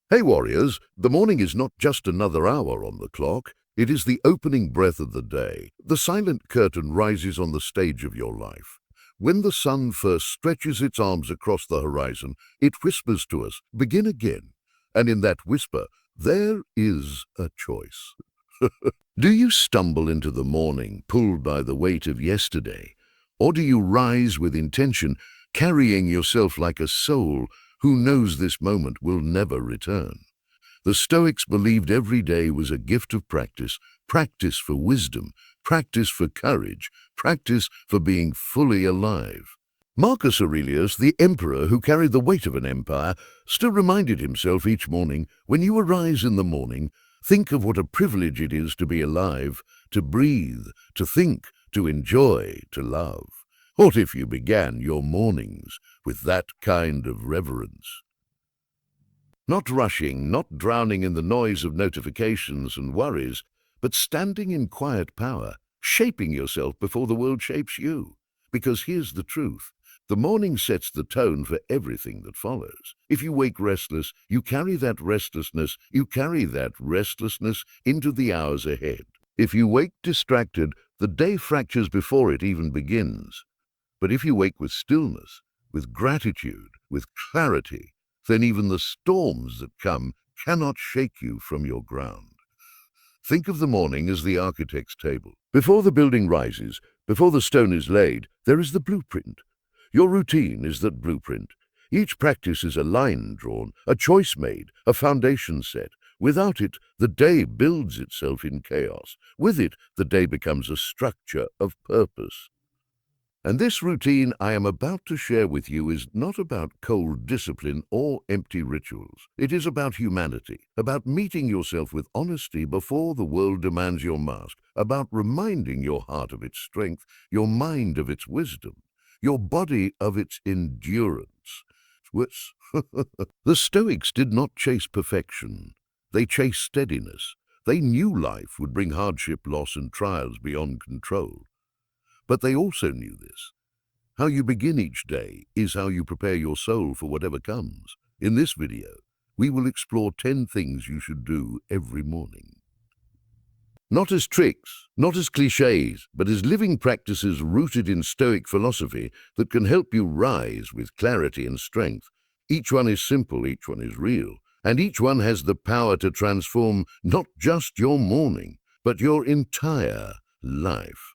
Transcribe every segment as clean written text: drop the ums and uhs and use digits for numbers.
Hey warriors, the morning is not just another hour on the clock. It is the opening breath of the day. The silent curtain rises on the stage of your life. When the sun first stretches its arms across the horizon, it whispers to us, begin again. And in that whisper, there is a choice. Do you stumble into the morning, pulled by the weight of yesterday? Or do you rise with intention, carrying yourself like a soul who knows this moment will never return? The Stoics believed every day was a gift of practice, practice for wisdom, practice for courage, practice for being fully alive. Marcus Aurelius, the emperor who carried the weight of an empire, still reminded himself each morning, when you arise in the morning, think of what a privilege it is to be alive, to breathe, to think, to enjoy, to love. What if you began your mornings with that kind of reverence? Not rushing, not drowning in the noise of notifications and worries, but standing in quiet power, shaping yourself before the world shapes you. Because here's the truth. The morning sets the tone for everything that follows. If you wake restless, you carry that restlessness into the hours ahead. If you wake distracted, the day fractures before it even begins. But if you wake with stillness, with gratitude, with clarity, then even the storms that come cannot shake you from your ground. Think of the morning as the architect's table. Before the building rises, before the stone is laid, there is the blueprint. Your routine is that blueprint. Each practice is a line drawn, a choice made, a foundation set. Without it, the day builds itself in chaos. With it, the day becomes a structure of purpose. And this routine I am about to share with you is not about cold discipline or empty rituals. It is about humanity, about meeting yourself with honesty before the world demands your mask, about reminding your heart of its strength, your mind of its wisdom, your body of its endurance. The Stoics did not chase perfection. They chased steadiness. They knew life would bring hardship, loss, and trials beyond control. But they also knew this. How you begin each day is how you prepare your soul for whatever comes. In this video, we will explore 10 things you should do every morning. Not as tricks, not as cliches, but as living practices rooted in Stoic philosophy that can help you rise with clarity and strength. Each one is simple, each one is real, and each one has the power to transform not just your morning, but your entire life.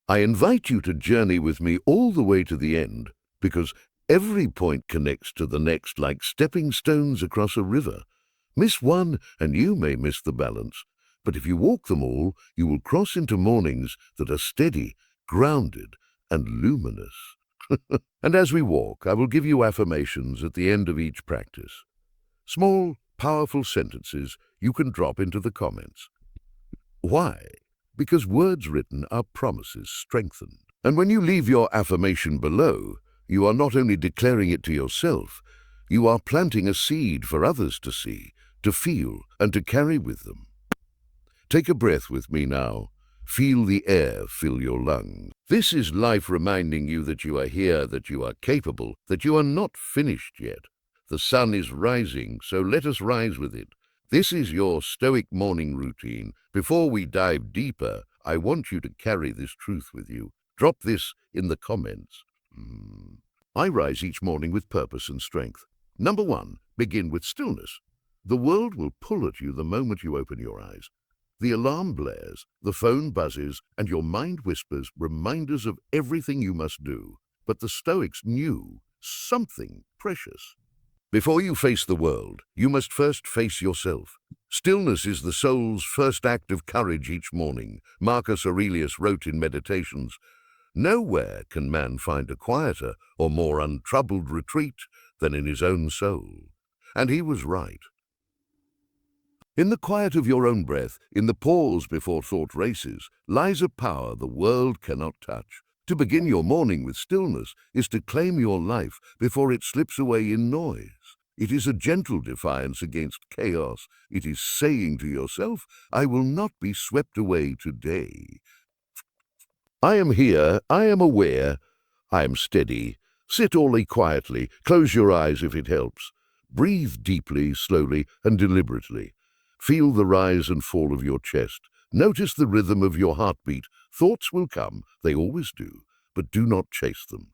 I invite you to journey with me all the way to the end, because every point connects to the next like stepping stones across a river. Miss one and you may miss the balance, but if you walk them all, you will cross into mornings that are steady, grounded, and luminous. And as we walk, I will give you affirmations at the end of each practice. Small, powerful sentences you can drop into the comments. Why? Because words written are promises strengthened. And when you leave your affirmation below, you are not only declaring it to yourself, you are planting a seed for others to see, to feel, and to carry with them. Take a breath with me now. Feel the air fill your lungs. This is life reminding you that you are here, that you are capable, that you are not finished yet. The sun is rising, so let us rise with it. This is your Stoic morning routine. Before we dive deeper, I want you to carry this truth with you. Drop this in the comments. I rise each morning with purpose and strength. Number 1, begin with stillness. The world will pull at you the moment you open your eyes. The alarm blares, the phone buzzes, and your mind whispers reminders of everything you must do. But the Stoics knew something precious. Before you face the world, you must first face yourself. Stillness is the soul's first act of courage each morning. Marcus Aurelius wrote in Meditations, "Nowhere can man find a quieter or more untroubled retreat than in his own soul." And he was right. In the quiet of your own breath, in the pause before thought races, lies a power the world cannot touch. To begin your morning with stillness is to claim your life before it slips away in noise. It is a gentle defiance against chaos. It is saying to yourself, I will not be swept away today. I am here, I am aware, I am steady. Sit all quietly, close your eyes if it helps. Breathe deeply, slowly, and deliberately. Feel the rise and fall of your chest. Notice the rhythm of your heartbeat. Thoughts will come, they always do, but do not chase them.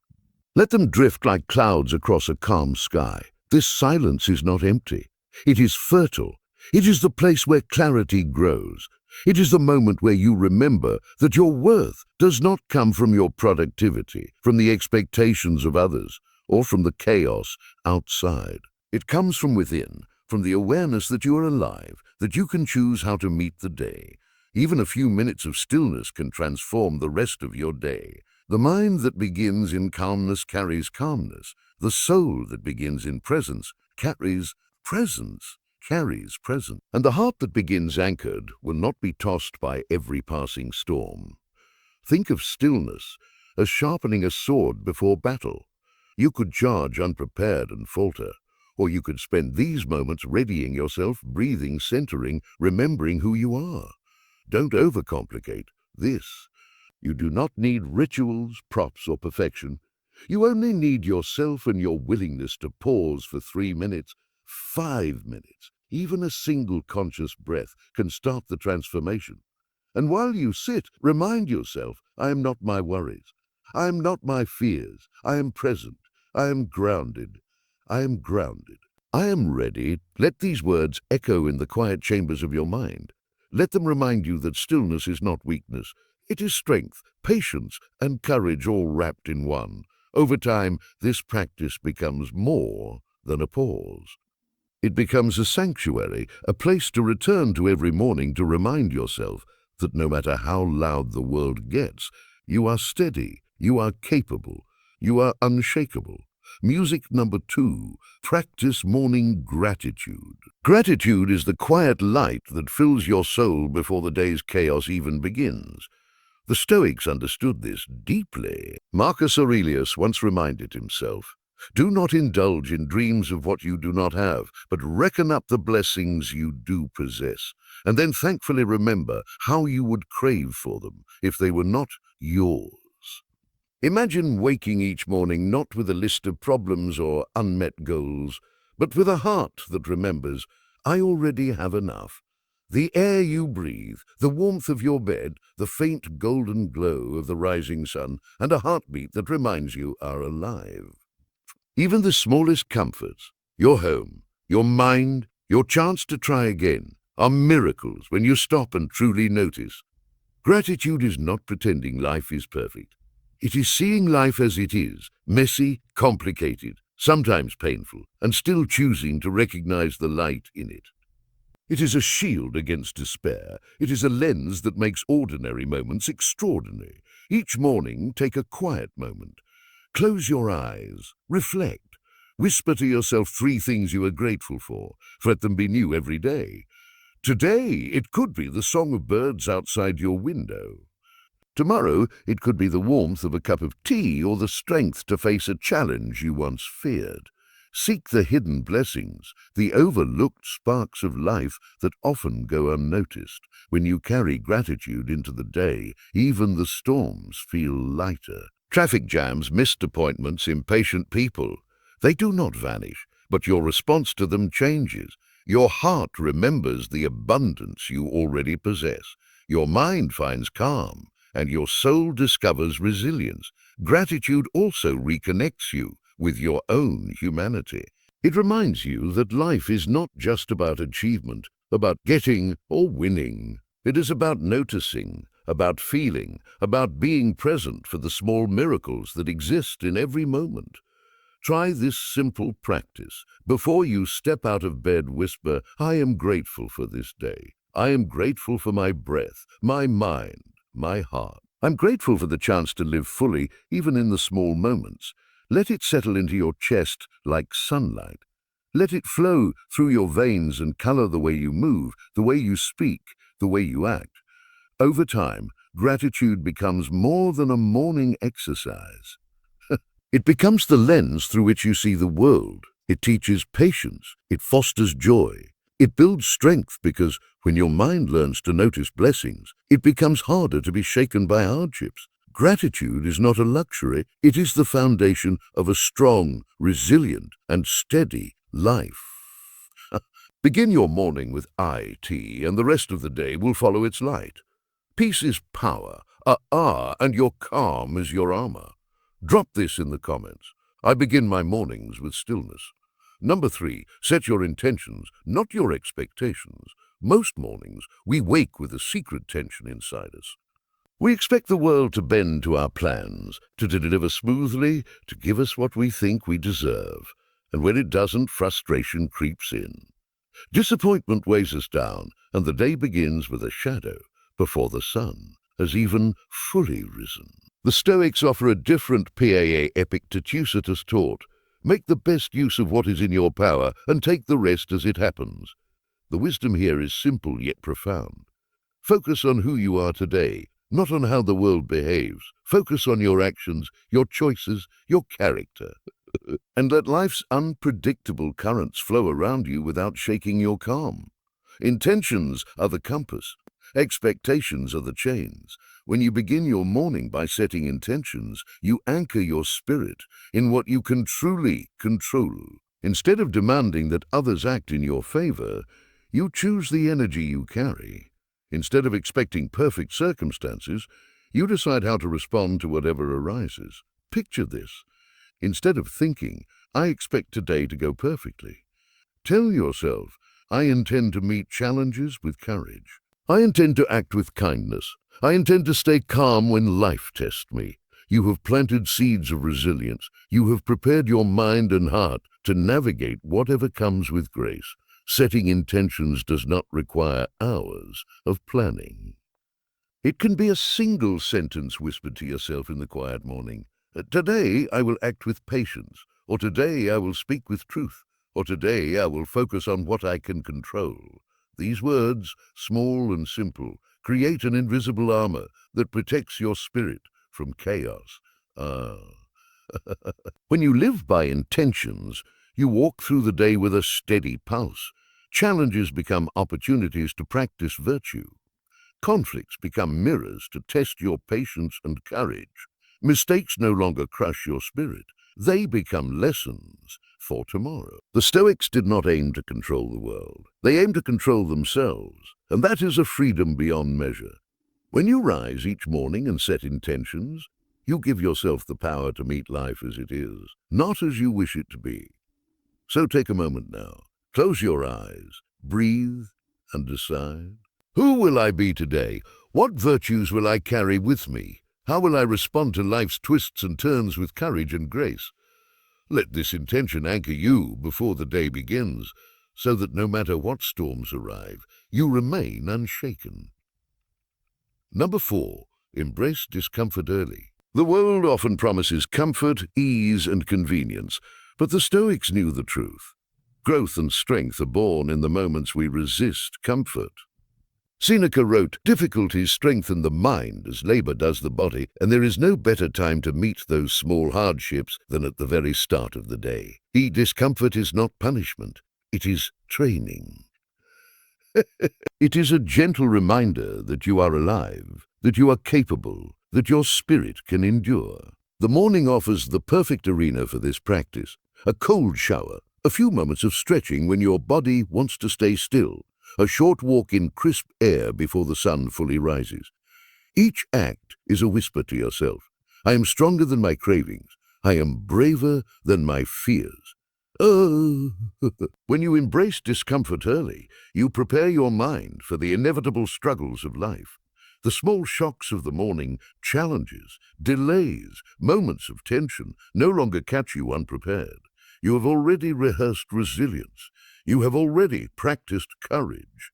Let them drift like clouds across a calm sky. This silence is not empty. It is fertile. It is the place where clarity grows. It is the moment where you remember that your worth does not come from your productivity, from the expectations of others, or from the chaos outside. It comes from within, from the awareness that you are alive, that you can choose how to meet the day. Even a few minutes of stillness can transform the rest of your day. The mind that begins in calmness carries calmness. The soul that begins in presence carries presence. And the heart that begins anchored will not be tossed by every passing storm. Think of stillness as sharpening a sword before battle. You could charge unprepared and falter, or you could spend these moments readying yourself, breathing, centering, remembering who you are. Don't overcomplicate this. You do not need rituals, props, or perfection. You only need yourself and your willingness to pause for 3 minutes, 5 minutes. Even a single conscious breath can start the transformation. And while you sit, remind yourself, I am not my worries. I am not my fears. I am present. I am grounded. I am grounded. I am ready. Let these words echo in the quiet chambers of your mind. Let them remind you that stillness is not weakness. It is strength, patience, and courage all wrapped in one. Over time, this practice becomes more than a pause. It becomes a sanctuary, a place to return to every morning to remind yourself that no matter how loud the world gets, you are steady, you are capable, you are unshakable. Music number 2, practice morning gratitude. Gratitude is the quiet light that fills your soul before the day's chaos even begins. The Stoics understood this deeply. Marcus Aurelius once reminded himself, do not indulge in dreams of what you do not have, but reckon up the blessings you do possess, and then thankfully remember how you would crave for them if they were not yours. Imagine waking each morning not with a list of problems or unmet goals, but with a heart that remembers, I already have enough. The air you breathe, the warmth of your bed, the faint golden glow of the rising sun, and a heartbeat that reminds you are alive. Even the smallest comforts, your home, your mind, your chance to try again, are miracles when you stop and truly notice. Gratitude is not pretending life is perfect. It is seeing life as it is, messy, complicated, sometimes painful, and still choosing to recognize the light in it. It is a shield against despair. It is a lens that makes ordinary moments extraordinary. Each morning, take a quiet moment. Close your eyes, reflect, whisper to yourself 3 things you are grateful for. Let them be new every day. Today, it could be the song of birds outside your window. Tomorrow, it could be the warmth of a cup of tea or the strength to face a challenge you once feared. Seek the hidden blessings, the overlooked sparks of life that often go unnoticed. When you carry gratitude into the day, even the storms feel lighter. Traffic jams, missed appointments, impatient people, they do not vanish, but your response to them changes. Your heart remembers the abundance you already possess. Your mind finds calm, and your soul discovers resilience. Gratitude also reconnects you with your own humanity. It reminds you that life is not just about achievement, about getting or winning. It is about noticing, about feeling, about being present for the small miracles that exist in every moment. Try this simple practice. Before you step out of bed, whisper, I am grateful for this day. I am grateful for my breath, my mind, my heart. I'm grateful for the chance to live fully, even in the small moments. Let it settle into your chest like sunlight. Let it flow through your veins and color the way you move, the way you speak, the way you act. Over time, gratitude becomes more than a morning exercise. It becomes the lens through which you see the world. It teaches patience. It fosters joy. It builds strength because when your mind learns to notice blessings, it becomes harder to be shaken by hardships. Gratitude is not a luxury. It is the foundation of a strong, resilient, and steady life. Begin your morning with tea, and the rest of the day will follow its light. Peace is power, and your calm is your armor. Drop this in the comments. I begin my mornings with stillness. Number 3, set your intentions, not your expectations. Most mornings, we wake with a secret tension inside us. We expect the world to bend to our plans, to deliver smoothly, to give us what we think we deserve. And when it doesn't, frustration creeps in. Disappointment weighs us down, and the day begins with a shadow before the sun has even fully risen. The Stoics offer a different PAA Epictetus taught. Make the best use of what is in your power and take the rest as it happens. The wisdom here is simple yet profound. Focus on who you are today, not on how the world behaves. Focus on your actions, your choices, your character. And let life's unpredictable currents flow around you without shaking your calm. Intentions are the compass. Expectations are the chains. When you begin your morning by setting intentions, you anchor your spirit in what you can truly control. Instead of demanding that others act in your favor, you choose the energy you carry. Instead of expecting perfect circumstances, you decide how to respond to whatever arises. Picture this. Instead of thinking, I expect today to go perfectly, tell yourself, I intend to meet challenges with courage. I intend to act with kindness. I intend to stay calm when life tests me. You have planted seeds of resilience. You have prepared your mind and heart to navigate whatever comes with grace. Setting intentions does not require hours of planning. It can be a single sentence whispered to yourself in the quiet morning. Today I will act with patience, or today I will speak with truth, or today I will focus on what I can control. These words, small and simple, create an invisible armor that protects your spirit from chaos. When you live by intentions, you walk through the day with a steady pulse. Challenges become opportunities to practice virtue. Conflicts become mirrors to test your patience and courage. Mistakes no longer crush your spirit. They become lessons for tomorrow. The Stoics did not aim to control the world. They aimed to control themselves, and that is a freedom beyond measure. When you rise each morning and set intentions, you give yourself the power to meet life as it is, not as you wish it to be. So take a moment now. Close your eyes, breathe, and decide. Who will I be today? What virtues will I carry with me? How will I respond to life's twists and turns with courage and grace? Let this intention anchor you before the day begins, so that no matter what storms arrive, you remain unshaken. Number 4, embrace discomfort early. The world often promises comfort, ease, and convenience, but the Stoics knew the truth. Growth and strength are born in the moments we resist comfort. Seneca wrote, "Difficulties strengthen the mind as labor does the body, and there is no better time to meet those small hardships than at the very start of the day." Discomfort is not punishment, it is training. It is a gentle reminder that you are alive, that you are capable, that your spirit can endure. The morning offers the perfect arena for this practice. A cold shower, a few moments of stretching when your body wants to stay still, a short walk in crisp air before the sun fully rises. Each act is a whisper to yourself. I am stronger than my cravings. I am braver than my fears. When you embrace discomfort early, you prepare your mind for the inevitable struggles of life. The small shocks of the morning, challenges, delays, moments of tension no longer catch you unprepared. You have already rehearsed resilience. You have already practiced courage.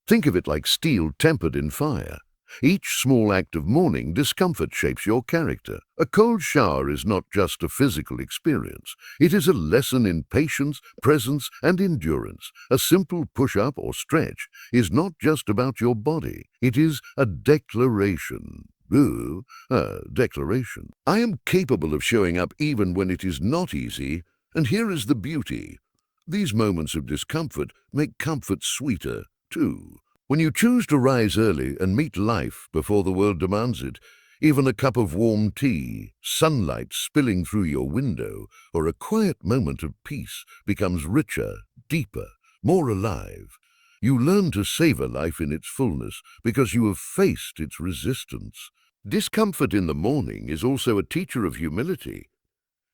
Think of it like steel tempered in fire. Each small act of morning discomfort shapes your character. A cold shower is not just a physical experience. It is a lesson in patience, presence, and endurance. A simple push-up or stretch is not just about your body. It is a declaration. Declaration. I am capable of showing up even when it is not easy, and here is the beauty. These moments of discomfort make comfort sweeter, too. When you choose to rise early and meet life before the world demands it, even a cup of warm tea, sunlight spilling through your window, or a quiet moment of peace becomes richer, deeper, more alive. You learn to savor life in its fullness because you have faced its resistance. Discomfort in the morning is also a teacher of humility.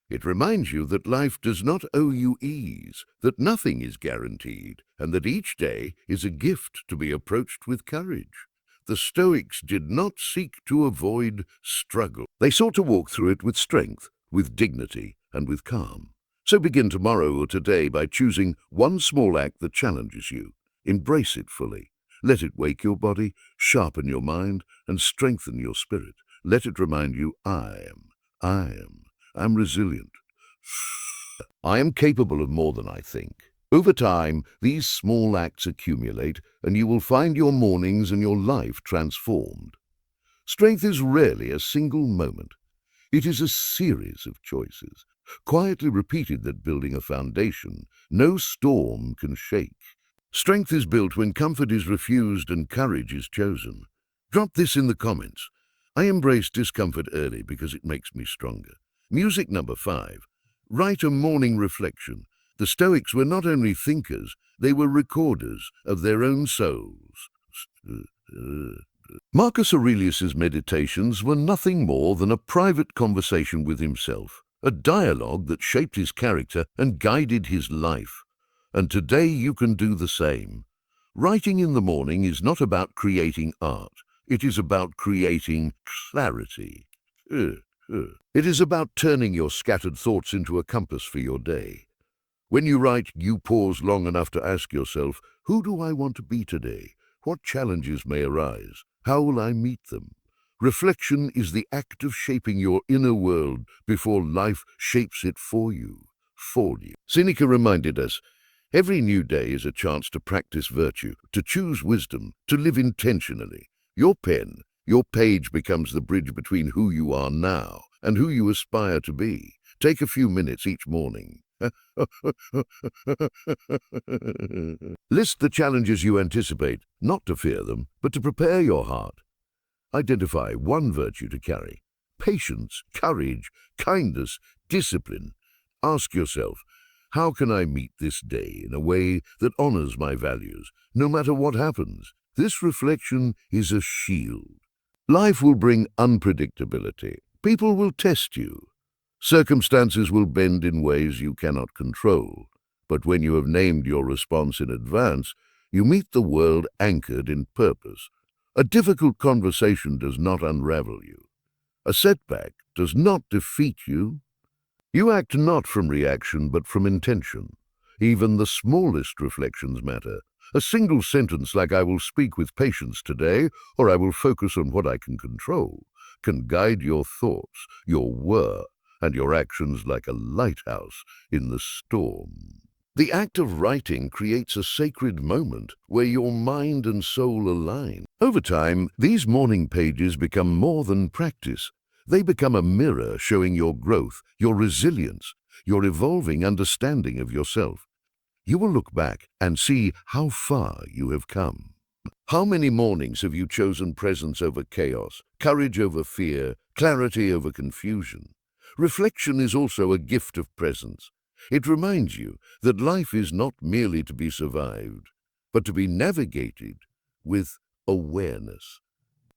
It reminds you that life does not owe you ease, that nothing is guaranteed, and that each day is a gift to be approached with courage. The Stoics did not seek to avoid struggle. They sought to walk through it with strength, with dignity, and with calm. So begin tomorrow or today by choosing one small act that challenges you. Embrace it fully. Let it wake your body, sharpen your mind, and strengthen your spirit. Let it remind you, I'm resilient. I am capable of more than I think. Over time, these small acts accumulate, and you will find your mornings and your life transformed. Strength is rarely a single moment. It is a series of choices, quietly repeated, that building a foundation no storm can shake. Strength is built when comfort is refused and courage is chosen. Drop this in the comments. I embrace discomfort early because it makes me stronger. Music number 5. Write a morning reflection. The Stoics were not only thinkers, they were recorders of their own souls. Marcus Aurelius's meditations were nothing more than a private conversation with himself, a dialogue that shaped his character and guided his life. And today you can do the same. Writing in the morning is not about creating art. It is about creating clarity. It is about turning your scattered thoughts into a compass for your day. When you write, you pause long enough to ask yourself, who do I want to be today? What challenges may arise? How will I meet them? Reflection is the act of shaping your inner world before life shapes it for you. Seneca reminded us, every new day is a chance to practice virtue, to choose wisdom, to live intentionally. Your pen, your page becomes the bridge between who you are now and who you aspire to be. Take a few minutes each morning. List the challenges you anticipate, not to fear them, but to prepare your heart. Identify one virtue to carry: patience, courage, kindness, discipline. Ask yourself, how can I meet this day in a way that honors my values, no matter what happens? This reflection is a shield. Life will bring unpredictability. People will test you. Circumstances will bend in ways you cannot control. But when you have named your response in advance, you meet the world anchored in purpose. A difficult conversation does not unravel you. A setback does not defeat you. You act not from reaction, but from intention. Even the smallest reflections matter. A single sentence like "I will speak with patience today," or "I will focus on what I can control," can guide your thoughts, your work, and your actions like a lighthouse in the storm. The act of writing creates a sacred moment where your mind and soul align. Over time, these morning pages become more than practice. They become a mirror showing your growth, your resilience, your evolving understanding of yourself. You will look back and see how far you have come. How many mornings have you chosen presence over chaos, courage over fear, clarity over confusion? Reflection is also a gift of presence. It reminds you that life is not merely to be survived, but to be navigated with awareness.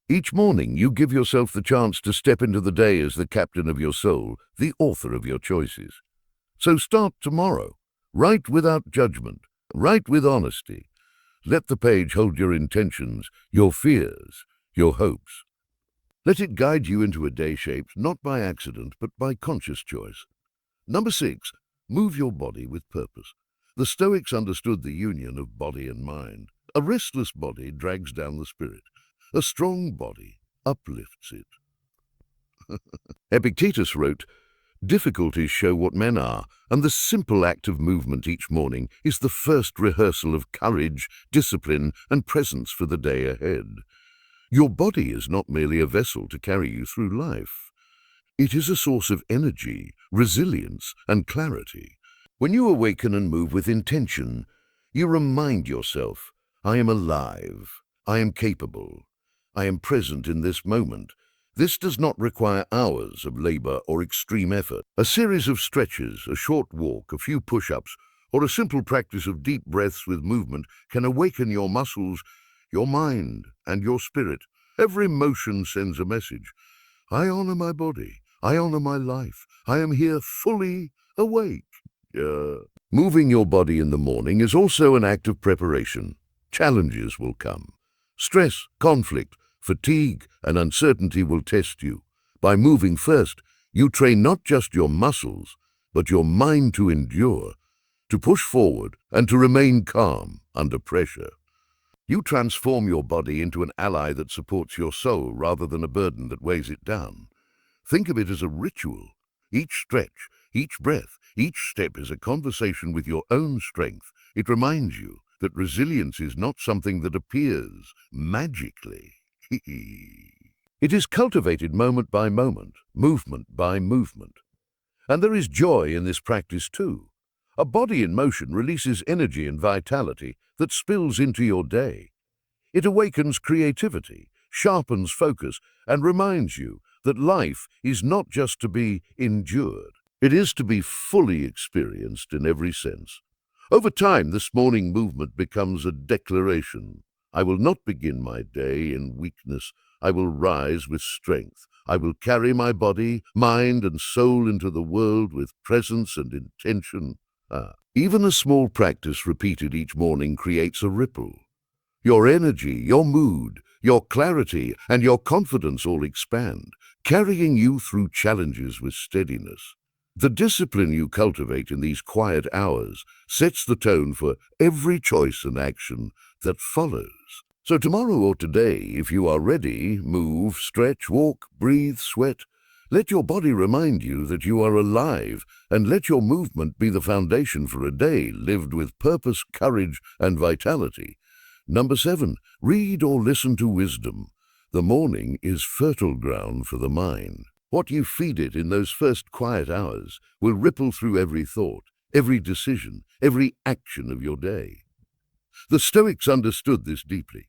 Each morning, you give yourself the chance to step into the day as the captain of your soul, the author of your choices. So start tomorrow. Write without judgment. Write with honesty. Let the page hold your intentions, your fears, your hopes. Let it guide you into a day shaped not by accident, but by conscious choice. Number 6, move your body with purpose. The Stoics understood the union of body and mind. A restless body drags down the spirit. A strong body uplifts it. Epictetus wrote, "Difficulties show what men are, and the simple act of movement each morning is the first rehearsal of courage, discipline, and presence for the day ahead." Your body is not merely a vessel to carry you through life. It is a source of energy, resilience, and clarity. When you awaken and move with intention, you remind yourself, I am alive, I am capable, I am present in this moment. This does not require hours of labor or extreme effort. A series of stretches, a short walk, a few push-ups, or a simple practice of deep breaths with movement can awaken your muscles, your mind, and your spirit. Every motion sends a message. I honor my body. I honor my life. I am here fully awake. Moving your body in the morning is also an act of preparation. Challenges will come. Stress, conflict, fatigue, and uncertainty will test you. By moving first, you train not just your muscles, but your mind to endure, to push forward, and to remain calm under pressure. You transform your body into an ally that supports your soul rather than a burden that weighs it down. Think of it as a ritual. Each stretch, each breath, each step is a conversation with your own strength. It reminds you that resilience is not something that appears magically. It is cultivated moment by moment, movement by movement. And there is joy in this practice too. A body in motion releases energy and vitality that spills into your day. It awakens creativity, sharpens focus, and reminds you that life is not just to be endured. It is to be fully experienced in every sense. Over time, this morning movement becomes a declaration. I will not begin my day in weakness. I will rise with strength. I will carry my body, mind, and soul into the world with presence and intention. Even a small practice repeated each morning creates a ripple. Your energy, your mood, your clarity, and your confidence all expand, carrying you through challenges with steadiness. The discipline you cultivate in these quiet hours sets the tone for every choice and action that follows. So tomorrow or today, if you are ready, move, stretch, walk, breathe, sweat. Let your body remind you that you are alive, and let your movement be the foundation for a day lived with purpose, courage, and vitality. Number 7, read or listen to wisdom. The morning is fertile ground for the mind. What you feed it in those first quiet hours will ripple through every thought, every decision, every action of your day. The Stoics understood this deeply.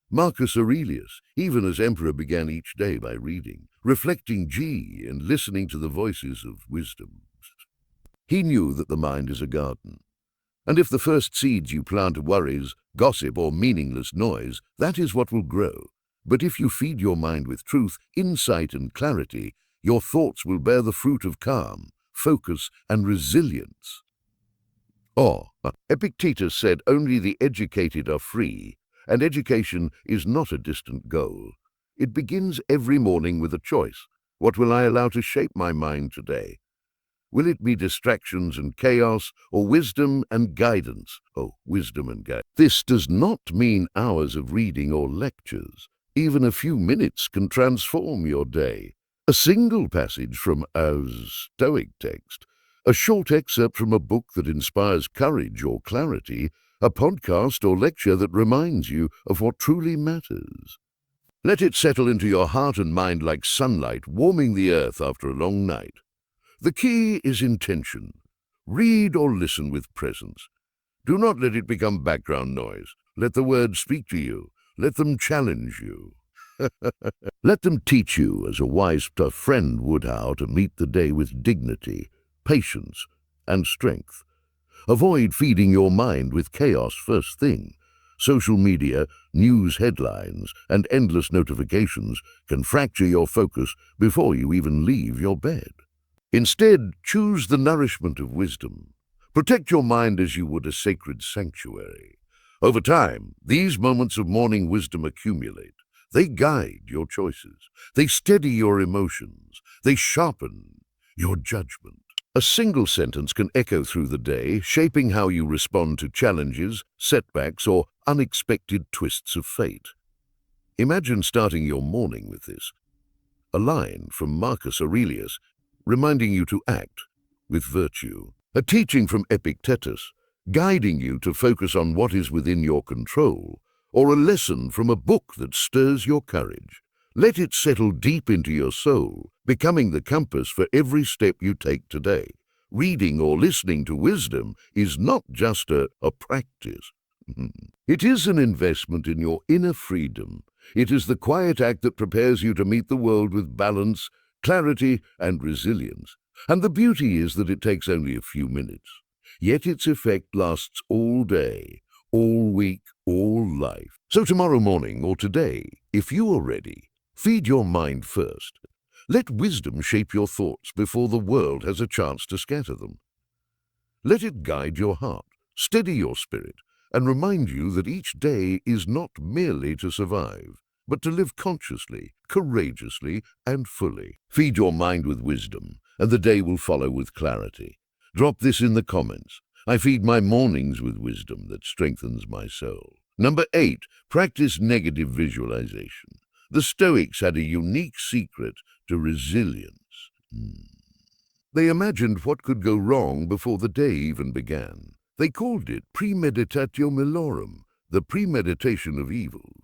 Marcus Aurelius, even as emperor, began each day by reading, reflecting and listening to the voices of wisdom. He knew that the mind is a garden, and if the first seeds you plant are worries, gossip, or meaningless noise, that is what will grow. But if you feed your mind with truth, insight, and clarity, your thoughts will bear the fruit of calm, focus, and resilience. Epictetus said only the educated are free, and education is not a distant goal. It begins every morning with a choice. What will I allow to shape my mind today? Will it be distractions and chaos, or wisdom and guidance? Wisdom and guidance. This does not mean hours of reading or lectures. Even a few minutes can transform your day. A single passage from a Stoic text, a short excerpt from a book that inspires courage or clarity, a podcast or lecture that reminds you of what truly matters. Let it settle into your heart and mind like sunlight warming the earth after a long night. The key is intention. Read or listen with presence. Do not let it become background noise. Let the words speak to you. Let them challenge you. Let them teach you, as a wise friend would, how to meet the day with dignity, patience, and strength. Avoid feeding your mind with chaos first thing. Social media, news headlines, and endless notifications can fracture your focus before you even leave your bed. Instead, choose the nourishment of wisdom. Protect your mind as you would a sacred sanctuary. Over time, these moments of morning wisdom accumulate. They guide your choices. They steady your emotions. They sharpen your judgment. A single sentence can echo through the day, shaping how you respond to challenges, setbacks, or unexpected twists of fate. Imagine starting your morning with this. A line from Marcus Aurelius, reminding you to act with virtue. A teaching from Epictetus, guiding you to focus on what is within your control, or a lesson from a book that stirs your courage. Let it settle deep into your soul, becoming the compass for every step you take today. Reading or listening to wisdom is not just a practice. It is an investment in your inner freedom. It is the quiet act that prepares you to meet the world with balance, clarity, and resilience. And the beauty is that it takes only a few minutes. yet its effect lasts all day, all week, all life. So tomorrow morning or today, if you are ready, feed your mind first. Let wisdom shape your thoughts before the world has a chance to scatter them. Let it guide your heart, steady your spirit, and remind you that each day is not merely to survive, but to live consciously, courageously, and fully. Feed your mind with wisdom, and the day will follow with clarity. Drop this in the comments. I feed my mornings with wisdom that strengthens my soul. Number 8, practice negative visualization. The Stoics had a unique secret to resilience. They imagined what could go wrong before the day even began. They called it premeditatio malorum, the premeditation of evils.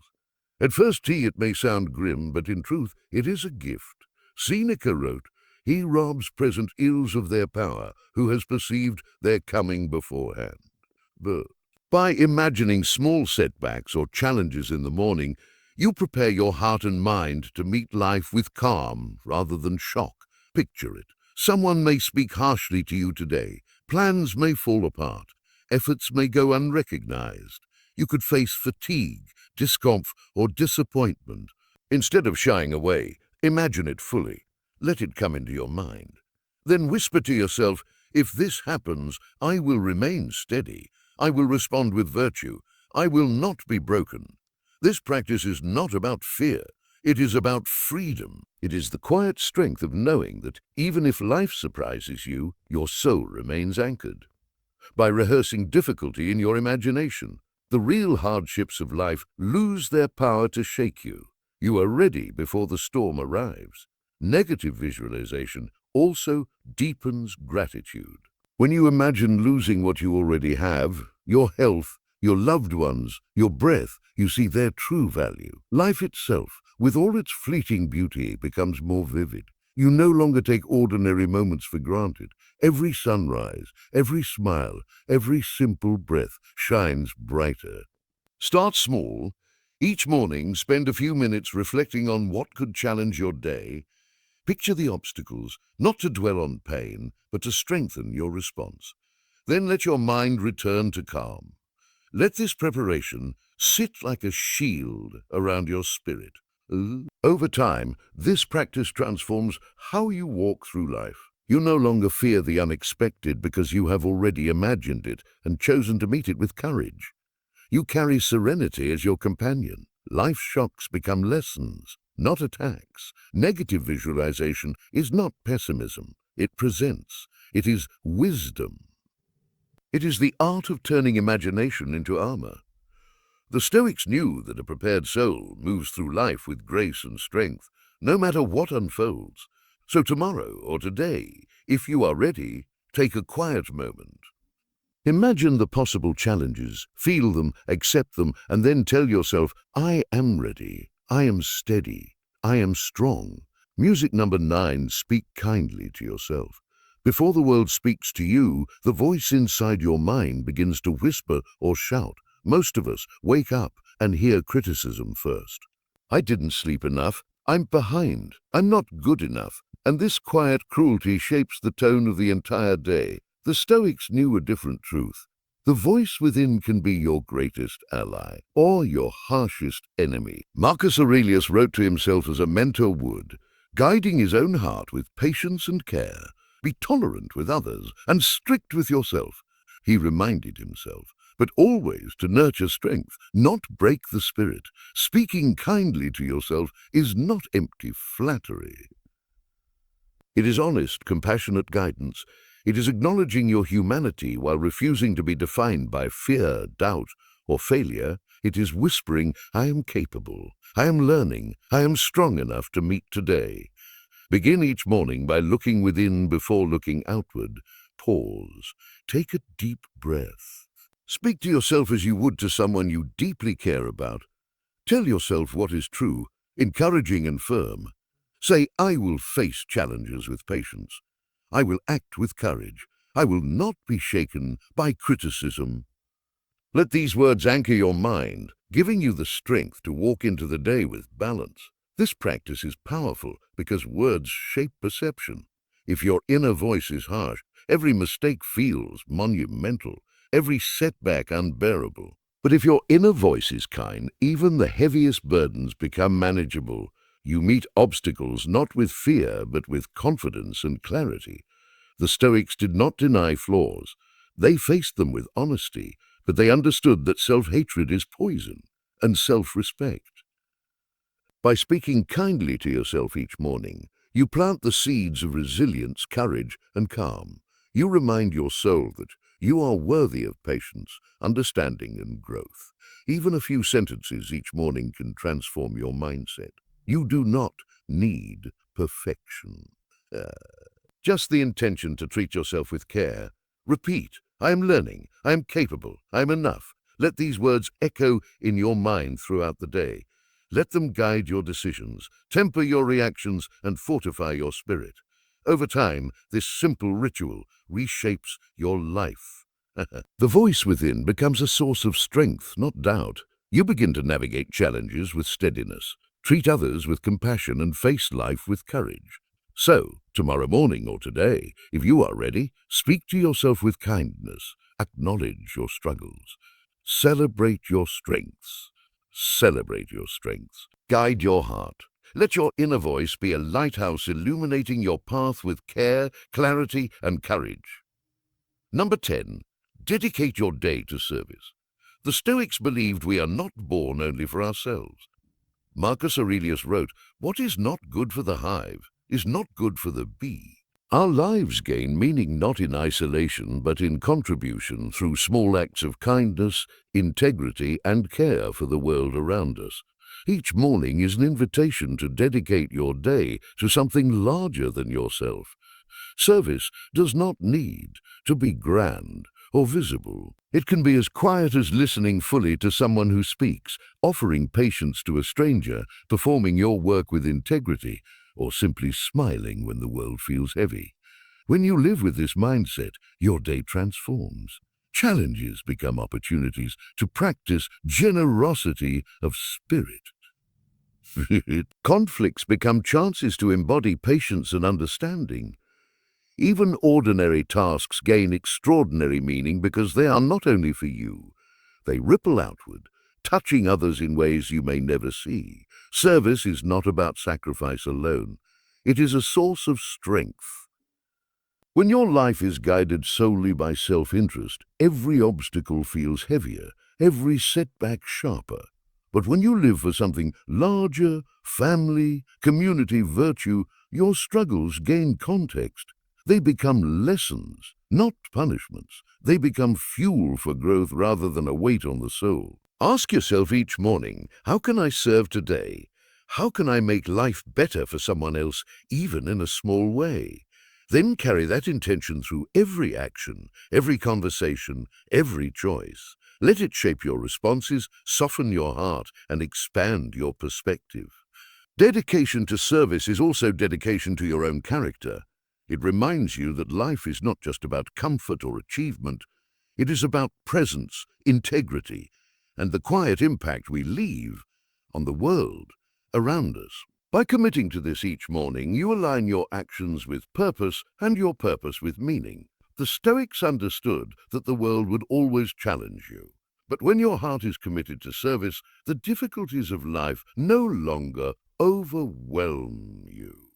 At first it may sound grim, but in truth it is a gift. Seneca wrote, "He robs present ills of their power, who has perceived their coming beforehand." But by imagining small setbacks or challenges in the morning, you prepare your heart and mind to meet life with calm rather than shock. Picture it. Someone may speak harshly to you today. Plans may fall apart. Efforts may go unrecognized. You could face fatigue, discomfort, or disappointment. Instead of shying away, imagine it fully. Let it come into your mind. Then whisper to yourself, "If this happens, I will remain steady. I will respond with virtue. I will not be broken." This practice is not about fear. It is about freedom. It is the quiet strength of knowing that even if life surprises you, your soul remains anchored. By rehearsing difficulty in your imagination, the real hardships of life lose their power to shake you. You are ready before the storm arrives. Negative visualization also deepens gratitude. When you imagine losing what you already have, your health, your loved ones, your breath, you see their true value. Life itself, with all its fleeting beauty, becomes more vivid. You no longer take ordinary moments for granted. Every sunrise, every smile, every simple breath shines brighter. Start small. Each morning, spend a few minutes reflecting on what could challenge your day. Picture the obstacles, not to dwell on pain, but to strengthen your response. Then let your mind return to calm. Let this preparation sit like a shield around your spirit. Over time, this practice transforms how you walk through life. You no longer fear the unexpected because you have already imagined it and chosen to meet it with courage. You carry serenity as your companion. Life's shocks become lessons, not attacks. Negative visualization is not pessimism. It presents. It is wisdom. It is the art of turning imagination into armor. The Stoics knew that a prepared soul moves through life with grace and strength, no matter what unfolds. So tomorrow or today, if you are ready, take a quiet moment. Imagine the possible challenges, feel them, accept them, and then tell yourself, "I am ready, I am steady, I am strong." Music number 9, speak kindly to yourself. Before the world speaks to you, the voice inside your mind begins to whisper or shout. Most of us wake up and hear criticism first. "I didn't sleep enough. I'm behind. I'm not good enough." And this quiet cruelty shapes the tone of the entire day. The Stoics knew a different truth. The voice within can be your greatest ally or your harshest enemy. Marcus Aurelius wrote to himself as a mentor would, guiding his own heart with patience and care. Be tolerant with others and strict with yourself. He reminded himself, but always to nurture strength, not break the spirit. Speaking kindly to yourself is not empty flattery. It is honest, compassionate guidance. It is acknowledging your humanity while refusing to be defined by fear, doubt, or failure. It is whispering, "I am capable. I am learning. I am strong enough to meet today." Begin each morning by looking within before looking outward. Pause. Take a deep breath. Speak to yourself as you would to someone you deeply care about. Tell yourself what is true, encouraging and firm. Say, "I will face challenges with patience. I will act with courage. I will not be shaken by criticism." Let these words anchor your mind, giving you the strength to walk into the day with balance. This practice is powerful because words shape perception. If your inner voice is harsh, every mistake feels monumental, every setback unbearable. But if your inner voice is kind, even the heaviest burdens become manageable. You meet obstacles not with fear, but with confidence and clarity. The Stoics did not deny flaws. They faced them with honesty, but they understood that self-hatred is poison, and self-respect. By speaking kindly to yourself each morning, you plant the seeds of resilience, courage, and calm. You remind your soul that you are worthy of patience, understanding, and growth. Even a few sentences each morning can transform your mindset. You do not need perfection. Just the intention to treat yourself with care. Repeat, I am learning, I am capable, I am enough. Let these words echo in your mind throughout the day. Let them guide your decisions, temper your reactions, and fortify your spirit. Over time, this simple ritual reshapes your life. The voice within becomes a source of strength, not doubt. You begin to navigate challenges with steadiness, treat others with compassion, and face life with courage. So, tomorrow morning or today, if you are ready, speak to yourself with kindness, acknowledge your struggles, celebrate your strengths. Celebrate your strengths. Guide your heart. Let your inner voice be a lighthouse illuminating your path with care, clarity, and courage. Number 10. Dedicate your day to service. The Stoics believed we are not born only for ourselves. Marcus Aurelius wrote, "What is not good for the hive is not good for the bee." Our lives gain meaning not in isolation, but in contribution through small acts of kindness, integrity, and care for the world around us. Each morning is an invitation to dedicate your day to something larger than yourself. Service does not need to be grand or visible. It can be as quiet as listening fully to someone who speaks, offering patience to a stranger, performing your work with integrity, or simply smiling when the world feels heavy. When you live with this mindset, your day transforms. Challenges become opportunities to practice generosity of spirit. Conflicts become chances to embody patience and understanding. Even ordinary tasks gain extraordinary meaning because they are not only for you, they ripple outward, touching others in ways you may never see. Service is not about sacrifice alone. It is a source of strength. When your life is guided solely by self-interest, every obstacle feels heavier, every setback sharper. But when you live for something larger, family, community, virtue, your struggles gain context. They become lessons, not punishments. They become fuel for growth rather than a weight on the soul. Ask yourself each morning, how can I serve today? How can I make life better for someone else, even in a small way? Then carry that intention through every action, every conversation, every choice. Let it shape your responses, soften your heart, and expand your perspective. Dedication to service is also dedication to your own character. It reminds you that life is not just about comfort or achievement. It is about presence, integrity, and the quiet impact we leave on the world around us. By committing to this each morning, you align your actions with purpose and your purpose with meaning. The Stoics understood that the world would always challenge you. But when your heart is committed to service, the difficulties of life no longer overwhelm you.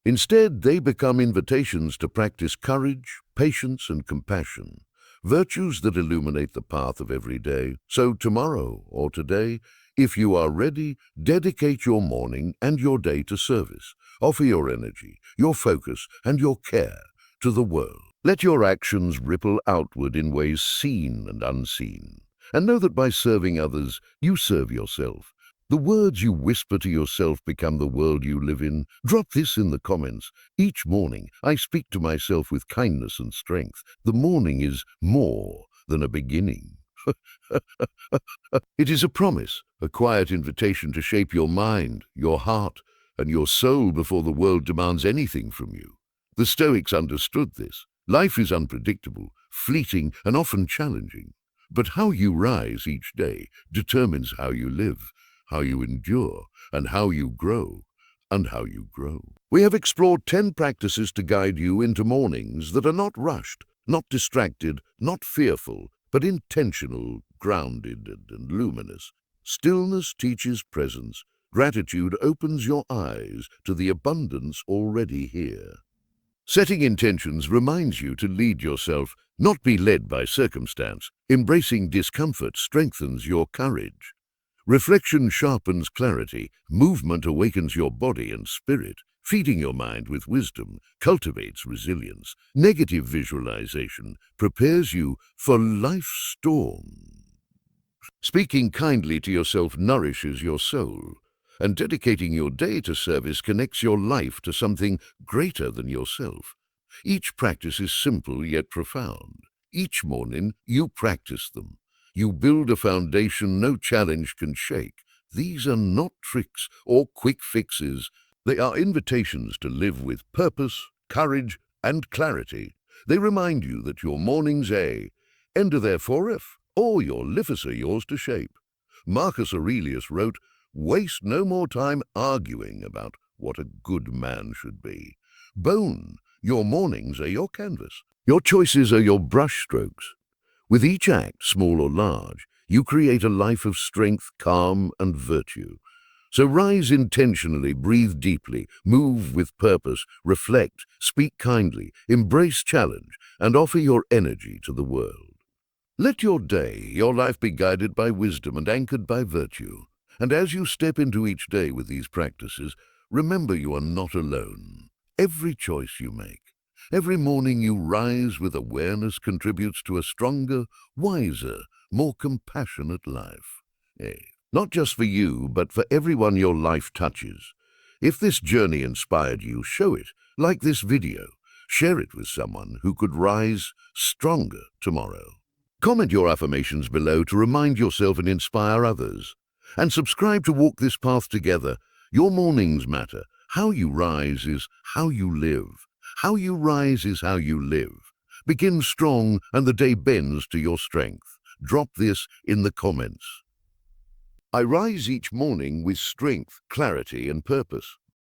Instead, they become invitations to practice courage, patience, and compassion, virtues that illuminate the path of every day. So tomorrow or today, if you are ready, dedicate your morning and your day to service. Offer your energy, your focus, and your care to the world. Let your actions ripple outward in ways seen and unseen. And know that by serving others, you serve yourself. The words you whisper to yourself become the world you live in. Drop this in the comments. Each morning, I speak to myself with kindness and strength. The morning is more than a beginning. It is a promise, a quiet invitation to shape your mind, your heart, and your soul before the world demands anything from you. The Stoics understood this. Life is unpredictable, fleeting, and often challenging. But how you rise each day determines how you live, how you endure, and how you grow. and how you grow. We have explored 10 practices to guide you into mornings that are not rushed, not distracted, not fearful, but intentional, grounded, and luminous. Stillness teaches presence. Gratitude opens your eyes to the abundance already here. Setting intentions reminds you to lead yourself, not be led by circumstance. Embracing discomfort strengthens your courage. Reflection sharpens clarity. Movement awakens your body and spirit. Feeding your mind with wisdom cultivates resilience. Negative visualization prepares you for life's storm. Speaking kindly to yourself nourishes your soul, and dedicating your day to service connects your life to something greater than yourself. Each practice is simple yet profound. Each morning you practice them. You build a foundation no challenge can shake. These are not tricks or quick fixes. They are invitations to live with purpose, courage, and clarity. They remind you that your morning's enter therefore if, or your life are yours to shape. Marcus Aurelius wrote, "Waste no more time arguing about what a good man should be. Bone, your mornings are your canvas. Your choices are your brushstrokes. With each act, small or large, you create a life of strength, calm, and virtue. So rise intentionally, breathe deeply, move with purpose, reflect, speak kindly, embrace challenge, and offer your energy to the world. Let your day, your life be guided by wisdom and anchored by virtue. And as you step into each day with these practices, remember you are not alone. Every choice you make, every morning you rise with awareness contributes to a stronger, wiser, more compassionate life. Not just for you, but for everyone your life touches. If this journey inspired you, show it, like this video. Share it with someone who could rise stronger tomorrow. Comment your affirmations below to remind yourself and inspire others. And subscribe to walk this path together. Your mornings matter. How you rise is how you live. How you rise is how you live. Begin strong and the day bends to your strength. Drop this in the comments. I rise each morning with strength, clarity, and purpose.